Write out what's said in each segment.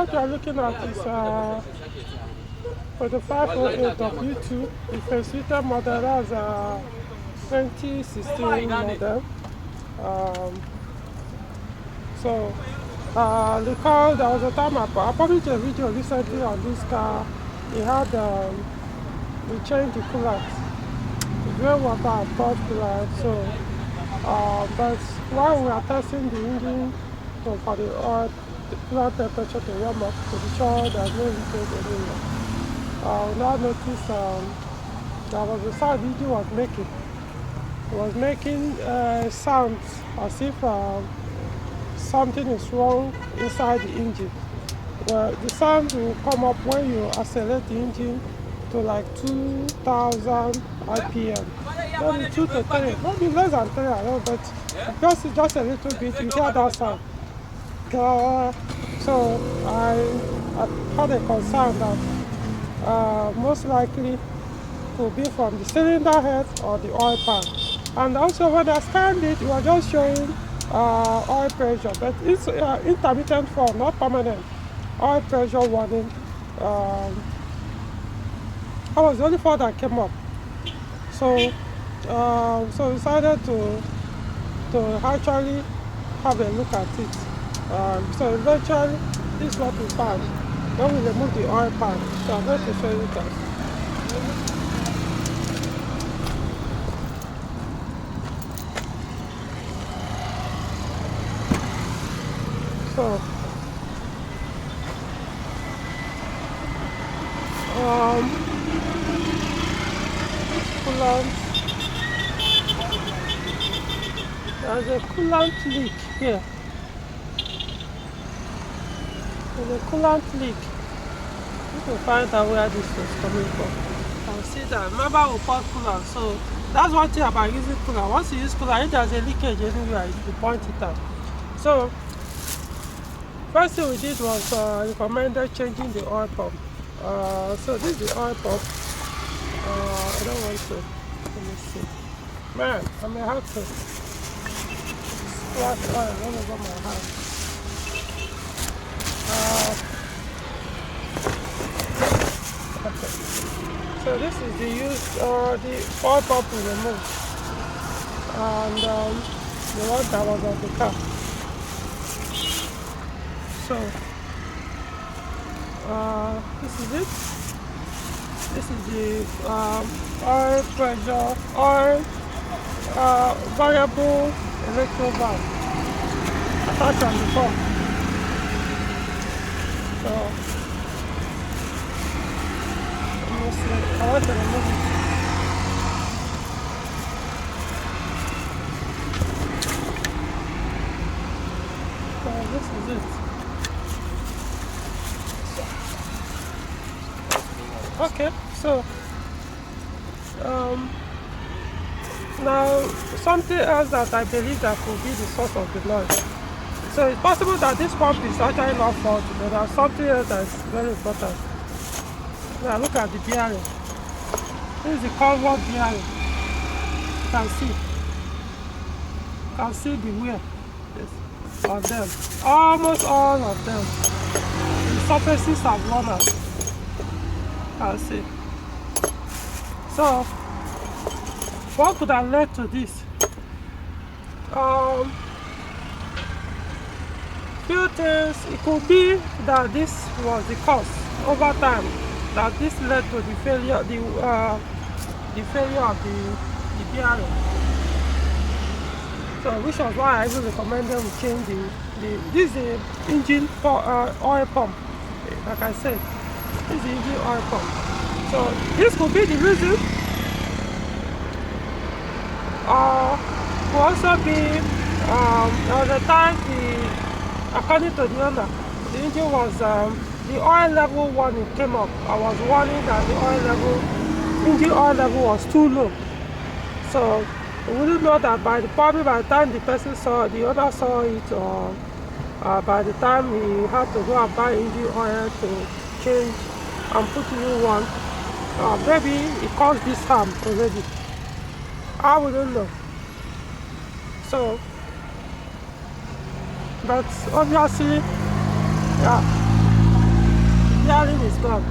what you are looking at is for the 508W2, the facilitator model. That's a 2016 model. So recall there was a time I published a video recently on this car. It had we changed the coolant, the drain water and port coolant. So but while we are testing the engine for the oil, the coolant temperature to warm up to be sure there's no leakage anywhere. We now noticed there was a sound the engine was making. It was making sounds as if something is wrong inside the engine. Well, the sound will come up when you accelerate the engine to like 2,000 RPM. Maybe 2 to 3, maybe less than 3, I don't know, but just a little bit, you hear that sound. So I had a concern that most likely could be from the cylinder head or the oil pan. And also when I scanned it, it was just showing oil pressure, but it's intermittent form, not permanent. Oil pressure warning. That was the only fault that came up. So so decided to actually have a look at it. So eventually this is what we found when we remove the oil pan. So I'm going to show you guys. So coolant, there's a coolant leak here. There's a coolant leak. You can find out where this is coming from. I'll see that. Remember we pour coolant, so that's one thing about using coolant. Once you use coolant, if there's a leakage anywhere, you point it out. So first thing we did was recommended changing the oil pump. So this is the oil pump. I don't want to. Let me see. Man, I may have to splash oil all over my hand. Okay. So this is the the oil pump we removed, and the one that was on the car. So this is it. This is the oil pressure, oil variable electro valve attached on the pump. So let me see. I want to remove it. So this is it. Okay, so now something else that I believe that could be the source of the noise. So it's possible that this pump is actually not faulty, but there's something else that's very important. Now look at the bearing. This is the Conrod bearing. You can see. You can see the wear of them. Almost all of them. The surfaces have worn out. I'll see. So, what could have led to this? Few things. It could be that this was the cause over time that this led to the failure, the failure of the bearing. So, which was why I even recommended we change this is the engine for oil pump. Like I said. This is the engine oil pump. So this could be the reason. Could also be at the time according to the owner, the engine was the oil level warning came up. I was warning that the engine oil level was too low. So we wouldn't know that probably by the time the person the owner saw it, or by the time he had to go and buy engine oil to change and put new one, maybe it caused this harm already. I wouldn't know. So, but obviously, yeah, bearing is gone.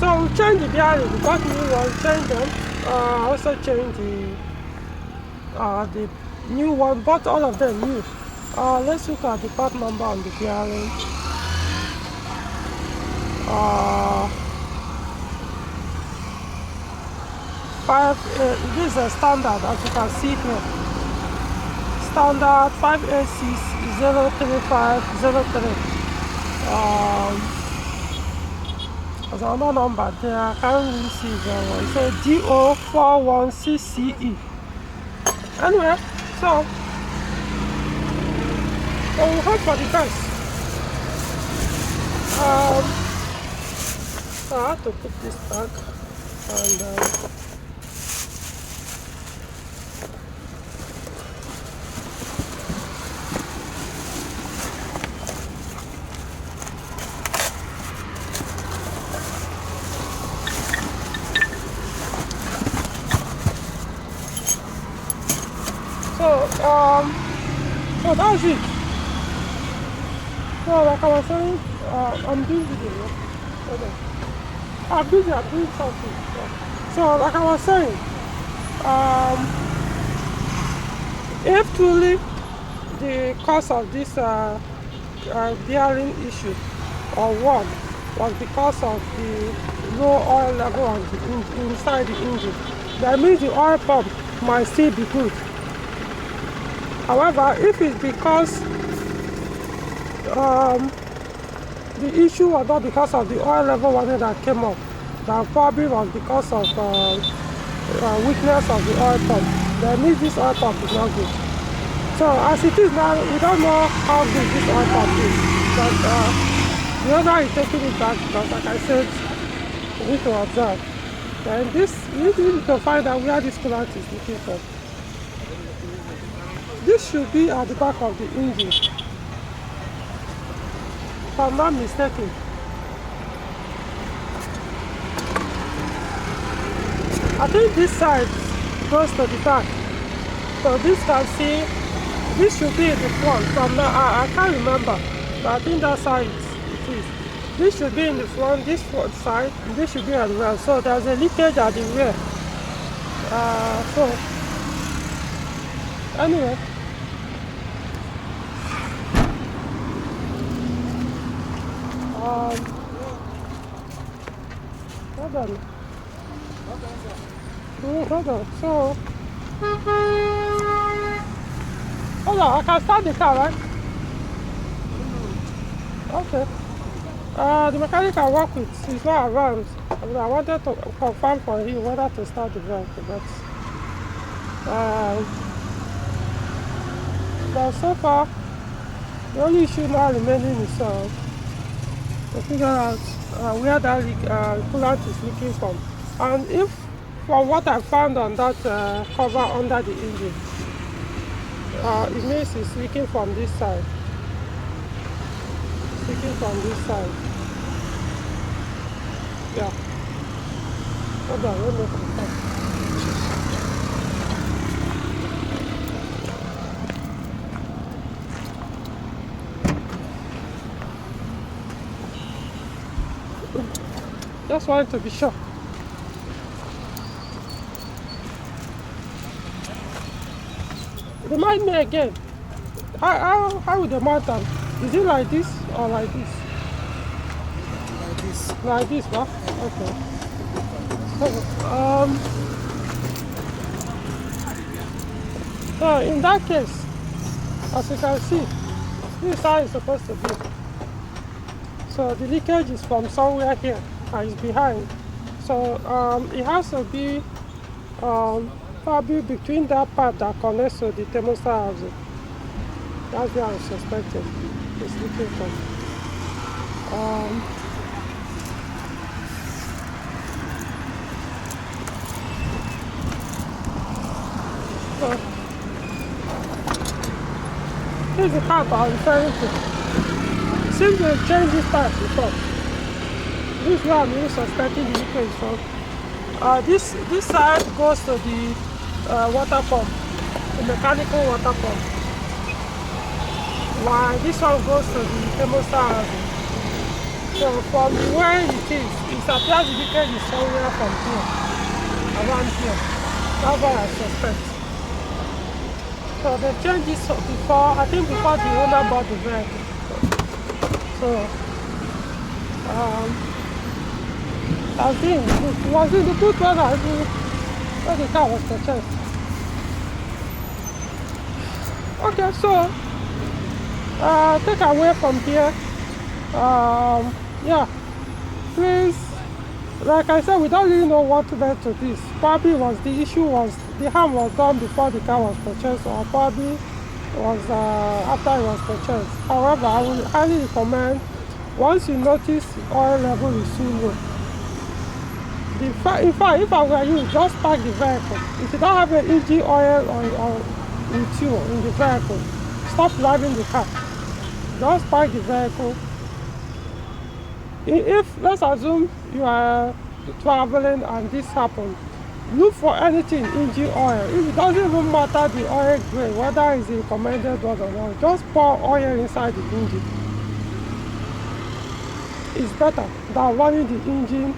So we change the bearing, we got new one, change them. Also change the new one, but all of them new. Let's look at the part number on the bearing. This is a standard, as you can see here. Standard 586-03503. There's another number there, I can't really see very well. It says DO416CE. Anyway, so we'll hope for the best. So I have to put this back and so that's it. So like I was saying, I'm doing video. Okay. I'm doing something. So like I was saying, if truly the cause of this bearing issue or what was because of the low oil level on the inside the engine, that means the oil pump might still be good. However, if it's because the issue was not because of the oil level warning that came up, that probably was because of weakness of the oil pump, that means this oil pump is not good. So as it is now, we don't know how good this oil pump is, but the owner is taking it back because, like I said, we need to observe. And this, we need to find out where this coolant is leaking from. This should be at the back of the engine, if I'm not mistaken. I think this side goes to the back. So this can see, this should be in the front. From now, I can't remember, but I think that side it is. This should be in the front, this front side, and this should be at the rear. So there's a leakage at the rear. So anyway. Hold on. Hold on. So, hold on. I can start the car, right? Okay. The mechanic I work with is not around. I wanted to confirm for him whether to start the vehicle, but so far, the only issue now remaining is to figure out where that coolant is leaking from. And if, from what I found on that cover under the engine, it means it's leaking from this side. It's leaking from this side. Yeah. Hold on, let me confirm. Just wanted to be sure. Remind me again. How would the mount them? Is it like this or like this? Like this. Like this, huh? Okay. So in that case, as you can see, this is how it's supposed to be. So the leakage is from somewhere here and it's behind. So it has to be probably between that part that connects to the thermostat housing. That's where I'm suspecting it's leaking from. So here's the part I'm referring to. Since we've changed this part before, this is where I'm really suspecting the leakage from. This side goes to the water pump, the mechanical water pump, while this one goes to the thermostat housing. So from where it appears the leakage is somewhere from here, around here. That's what I suspect. So they changed this before, I think before the owner bought the vehicle. So, I think it was in the good weather when the car was purchased. Okay, so, take away from here. Yeah, please, like I said, we don't really know what led to this. Probably was the issue was the harm was done before the car was purchased, or probably was after it was purchased. However, I would highly recommend, once you notice the oil level is too low, in fact, if I were you, just park the vehicle. If you don't have an engine oil or with you in the vehicle, stop driving the car. Just park the vehicle. If, let's assume you are traveling and this happened, look for anything engine oil. If it doesn't even matter the oil grade, whether it's recommended one or not, just pour oil inside the engine. It's better than running the engine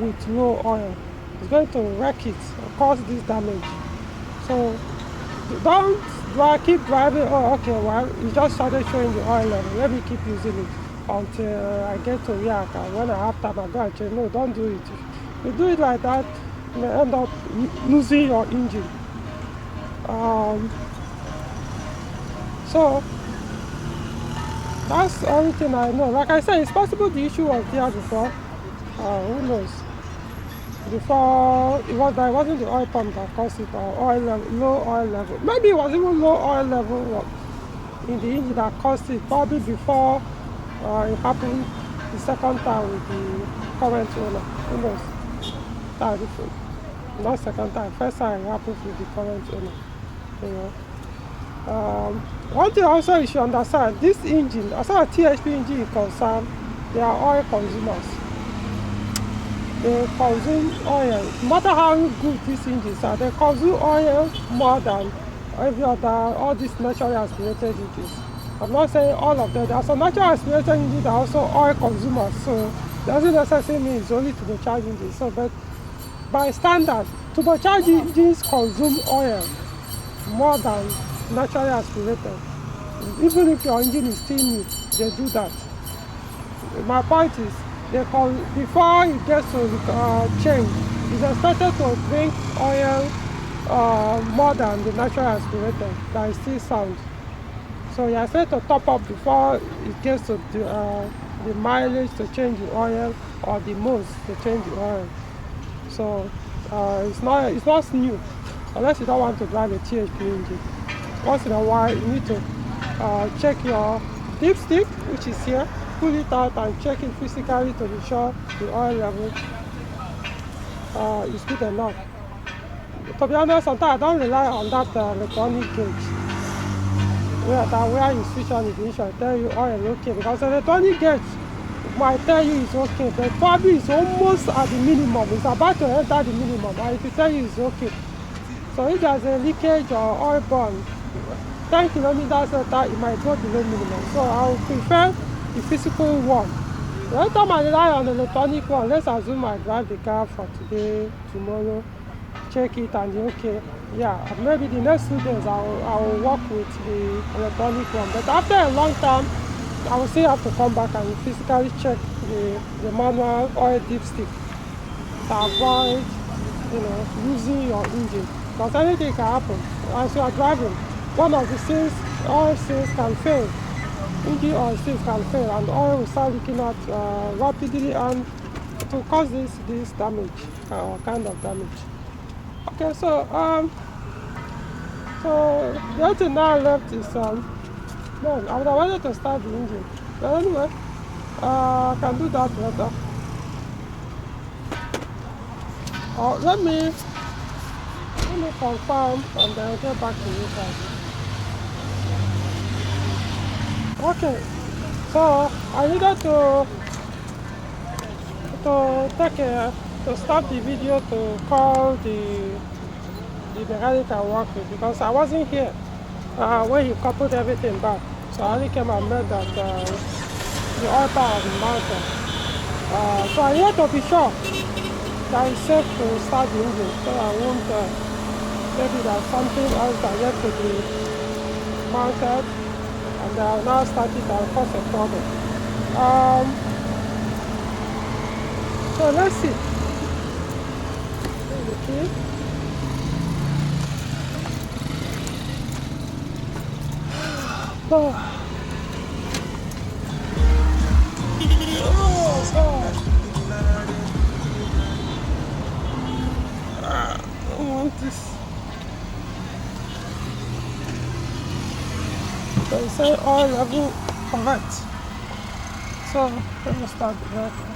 with low oil. It's going to wreck it and cause this damage. So don't keep driving. Oh, okay, well, it just started showing the oil level. Let me keep using it until I get to Yak, and when I have time I go and change. No, don't do it. If you do it like that, you may end up losing your engine. So that's the only thing I know. Like I said, it's possible the issue was there before. Who knows? Before it wasn't the oil pump that caused it, or oil level, low oil level. Maybe it was even low oil level in the engine that caused it. Probably before it happened the second time with the current owner. Who knows? That's different. Not second time. First time it happened with the current owner. You know. One thing also you should understand: this engine, as far as THP engine is concerned, they are oil consumers. They consume oil. No matter how good these engines are, they consume oil more than every other, all these naturally aspirated engines. I'm not saying all of them. There are some naturally aspirated engines that are also oil consumers, so it doesn't necessarily mean it's only turbocharged engines. So, but by standard, turbocharged engines consume oil more than naturally aspirated. Even if your engine is still new, they do that. My point is, before it gets to change, it's expected to drink oil more than the natural aspirated that is still sound. So you're expected to top up before it gets to the mileage to change the oil, or the most to change the oil. So it's not new, unless you don't want to drive a THP engine. Once in a while, you need to check your dipstick, which is here. Pull it out and check it physically to be sure the oil level is good enough. To be honest, sometimes I don't rely on that electronic gauge where you switch on ignition and tell you oil okay, because electronic gauge might tell you it's okay, but probably it's almost at the minimum. It's about to enter the minimum, and if it tell you it's okay. So if there's a leakage or oil burn, 10 kilometers later, it might go below minimum. So I would prefer the physical one. The only time I rely on the electronic one, let's assume I drive the car for today, tomorrow, check it and okay. Yeah, maybe the next 2 days I will work with the electronic one. But after a long time, I will still have to come back and physically check the manual oil dipstick to avoid, losing your engine. Because anything can happen as you are driving. One of the oil seals can fail. Engine oil seals can fail, and oil will start leaking out rapidly, and it will cause this damage, or kind of damage. Okay, so the only thing now left is no, I would have wanted to start the engine, but anyway, I can do that later. Let me confirm and then get back to you guys. Okay, so I needed to stop the video to call the mechanic I work with, because I wasn't here when he coupled everything back. So I only came and met that the oil pan has been mounted. So I want to be sure that it's safe to start the engine, so I won't maybe there's something else that yet to be mounted, and I'll now start it and cause a problem. So let's see. Okay. Oh, God. I don't want this. They say oil level correct. So let me start the vehicle.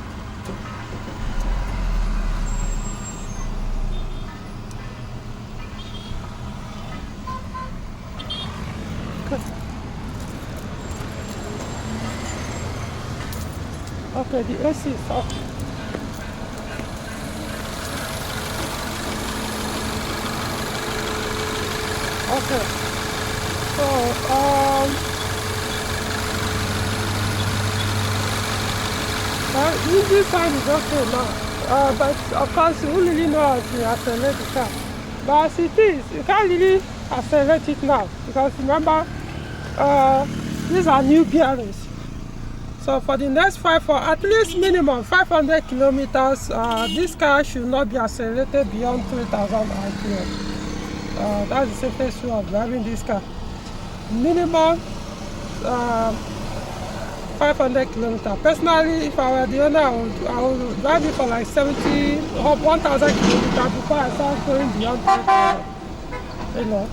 Okay, the AC is off. Okay, so engine sound is okay now, but of course you won't really know how to accelerate the car. But as it is, you can't really accelerate it now because remember, these are new bearings. So for the next for at least minimum 500 kilometers, this car should not be accelerated beyond 3,000 RPM. That's the safest way of driving this car. Minimum 500 kilometers. Personally, if I were the owner, I would drive it for like 70 or 1,000 kilometers before I start going beyond 3,000. You know,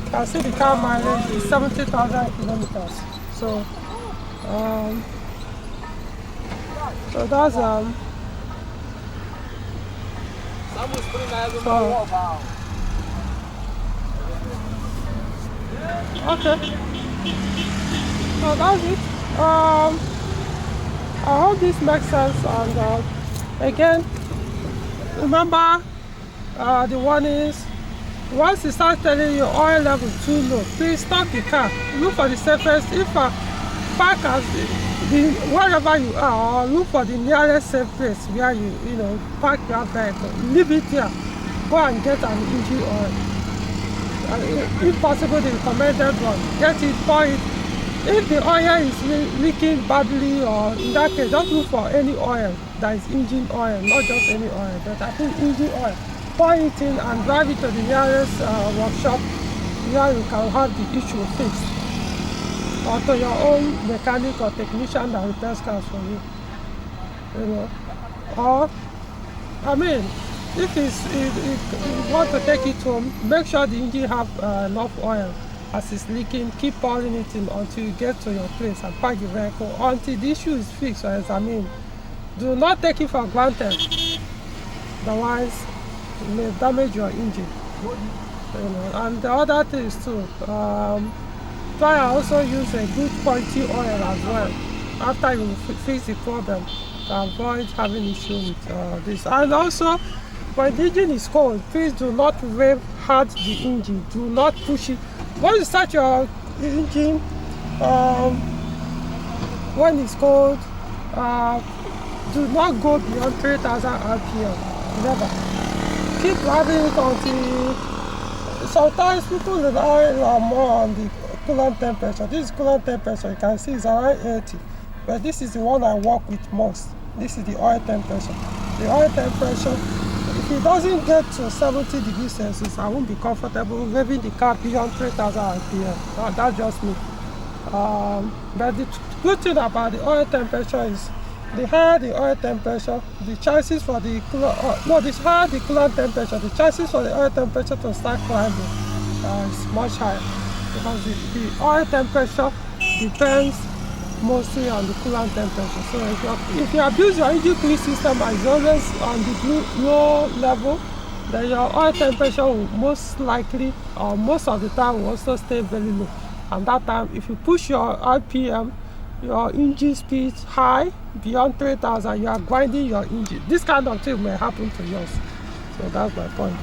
you can see the car mileage is 70,000 kilometers. So that's okay. So that's it. I hope this makes sense. And again, remember the warnings. Once it starts telling you oil level too low, please stop the car. Look for the safest. If park as wherever you are, or look for the nearest safe place where you park your vehicle. Leave it here. Go and get an engine oil. If possible, the recommended one. Get it, pour it. If the oil is leaking badly, or in that case, just look for any oil that is engine oil, not just any oil, but I think engine oil. Pour it in and drive it to the nearest workshop where you can have the issue fixed, or to your own mechanic or technician that repairs cars for you. Or I mean, if you want to take it home, make sure the engine have enough oil. As it's leaking, keep pouring it in until you get to your place and park the vehicle until the issue is fixed or examined. Do not take it for granted, otherwise it may damage your engine. And the other thing is too, try and also use a good quality oil as well after you fix the problem, to avoid having issues with this. And also, when the engine is cold, please do not rev hard the engine. Do not push it. Once you start your engine, when it's cold, do not go beyond 3,000 RPM. Never. Keep driving it until sometimes people rely more on the coolant temperature. This coolant temperature, you can see, is around 80. But this is the one I work with most. This is the oil temperature. The oil temperature, if it doesn't get to 70 degrees Celsius, I won't be comfortable revving the car beyond 3,000 RPM. That's just me. But the good thing about the oil temperature is the higher the oil temperature, the chances for the higher the coolant temperature, the chances for the oil temperature to start climbing is much higher, because the oil temperature depends mostly on the coolant temperature. So if you abuse your engine clean system and it's always on the low level, then your oil temperature will most likely, or most of the time, will also stay very low. And that time, if you push your RPM, your engine speed high beyond 3,000, you are grinding your engine. This kind of thing may happen to yours. So that's my point.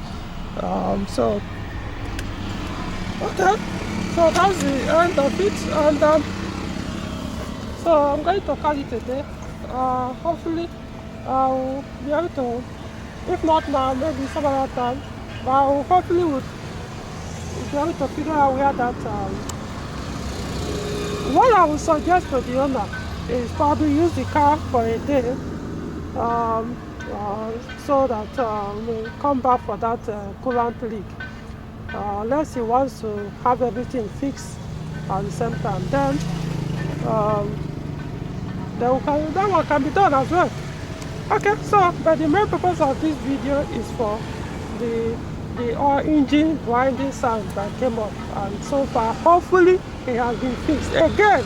Okay, so that's the end of it. And so I'm going to call it a day. hopefully I'll be able to, if not now, maybe some other time, but I will hopefully would be able to figure out where that, what I would suggest to the owner is probably use the car for a day, so that we come back for that coolant leak. Unless he wants to have everything fixed at the same time, then that one can be done as well. Okay, so but the main purpose of this video is for the oil engine grinding sound that came up, and so far hopefully it has been fixed. Again,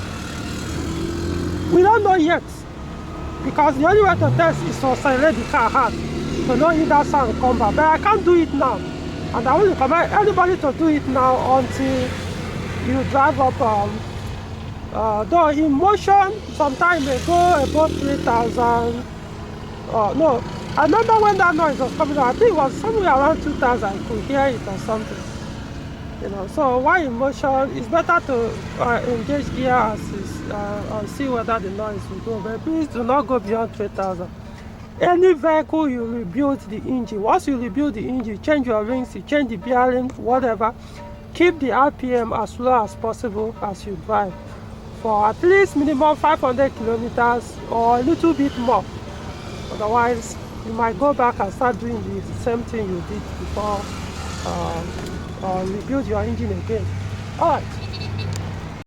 we don't know yet, because the only way to test is to accelerate the car hard to know if that sound come back, but I can't do it now, and I will recommend anybody to do it now until you drive up. Though in motion sometime may go above 3,000. No, I remember when that noise was coming out, I think it was somewhere around 2,000. I could hear it or something, you know. So while in motion, it's better to engage gear assist and see whether the noise will go, but please do not go beyond 3,000. Any vehicle you rebuild the engine, once you rebuild the engine, change your rings, you change the bearing, whatever, keep the RPM as low as possible as you drive, for at least minimum 500 kilometers or a little bit more. Otherwise, you might go back and start doing the same thing you did before, or rebuild your engine again. All right.